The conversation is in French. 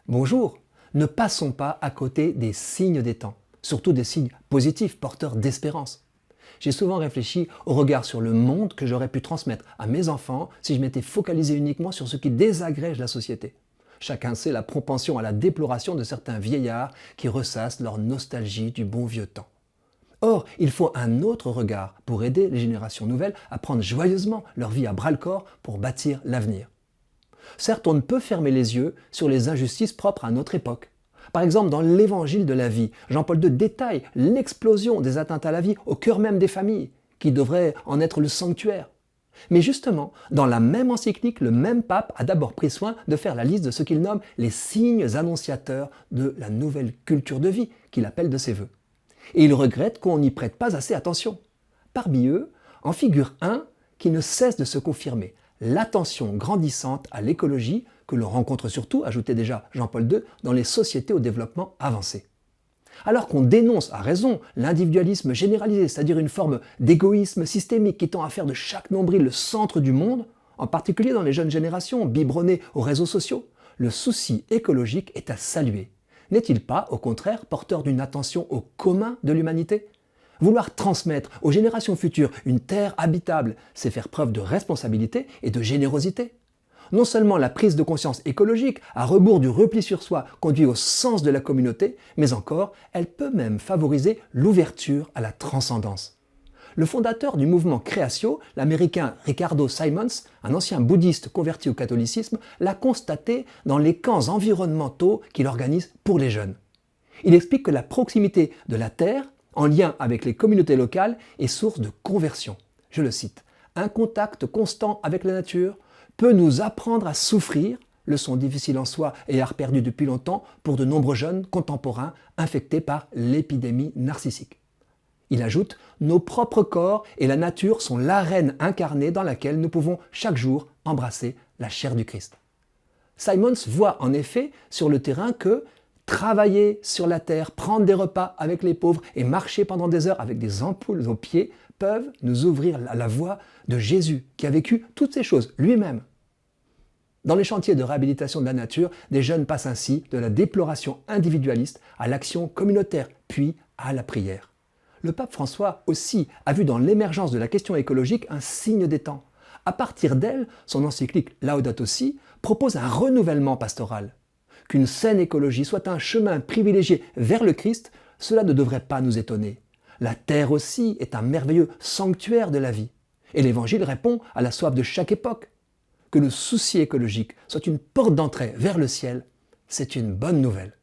Bonjour, ne passons pas à côté des signes des temps, surtout des signes positifs, porteurs d'espérance. J'ai souvent réfléchi au regard sur le monde que j'aurais pu transmettre à mes enfants si je m'étais focalisé uniquement sur ce qui désagrège la société. Chacun sait la propension à la déploration de certains vieillards qui ressassent leur nostalgie du bon vieux temps. Or, il faut un autre regard pour aider les générations nouvelles à prendre joyeusement leur vie à bras-le-corps pour bâtir l'avenir. Certes, on ne peut fermer les yeux sur les injustices propres à notre époque. Par exemple, dans l'Évangile de la vie, Jean-Paul II détaille l'explosion des atteintes à la vie au cœur même des familles, qui devraient en être le sanctuaire. Mais justement, dans la même encyclique, le même pape a d'abord pris soin de faire la liste de ce qu'il nomme les signes annonciateurs de la nouvelle culture de vie qu'il appelle de ses voeux. Et il regrette qu'on n'y prête pas assez attention. Parmi eux, en figure un qui ne cesse de se confirmer, l'attention grandissante à l'écologie que l'on rencontre surtout, ajoutait déjà Jean-Paul II, dans les sociétés au développement avancé. Alors qu'on dénonce à raison l'individualisme généralisé, c'est-à-dire une forme d'égoïsme systémique qui tend à faire de chaque nombril le centre du monde, en particulier dans les jeunes générations biberonnées aux réseaux sociaux, le souci écologique est à saluer. N'est-il pas, au contraire, porteur d'une attention au commun de l'humanité ? Vouloir transmettre aux générations futures une terre habitable, c'est faire preuve de responsabilité et de générosité. Non seulement la prise de conscience écologique, à rebours du repli sur soi, conduit au sens de la communauté, mais encore, elle peut même favoriser l'ouverture à la transcendance. Le fondateur du mouvement Créatio, l'américain Ricardo Simons, un ancien bouddhiste converti au catholicisme, l'a constaté dans les camps environnementaux qu'il organise pour les jeunes. Il explique que la proximité de la terre, en lien avec les communautés locales, est source de conversion. Je le cite, « Un contact constant avec la nature peut nous apprendre à souffrir, leçon difficile en soi et art perdu depuis longtemps pour de nombreux jeunes contemporains infectés par l'épidémie narcissique. » Il ajoute « Nos propres corps et la nature sont l'arène incarnée dans laquelle nous pouvons chaque jour embrasser la chair du Christ. » Simons voit en effet sur le terrain que travailler sur la terre, prendre des repas avec les pauvres et marcher pendant des heures avec des ampoules aux pieds peuvent nous ouvrir la voie de Jésus qui a vécu toutes ces choses lui-même. Dans les chantiers de réhabilitation de la nature, des jeunes passent ainsi de la déploration individualiste à l'action communautaire, puis à la prière. Le pape François aussi a vu dans l'émergence de la question écologique un signe des temps. À partir d'elle, son encyclique Laudato Si propose un renouvellement pastoral. Qu'une saine écologie soit un chemin privilégié vers le Christ, cela ne devrait pas nous étonner. La terre aussi est un merveilleux sanctuaire de la vie. Et l'Évangile répond à la soif de chaque époque. Que le souci écologique soit une porte d'entrée vers le ciel, c'est une bonne nouvelle.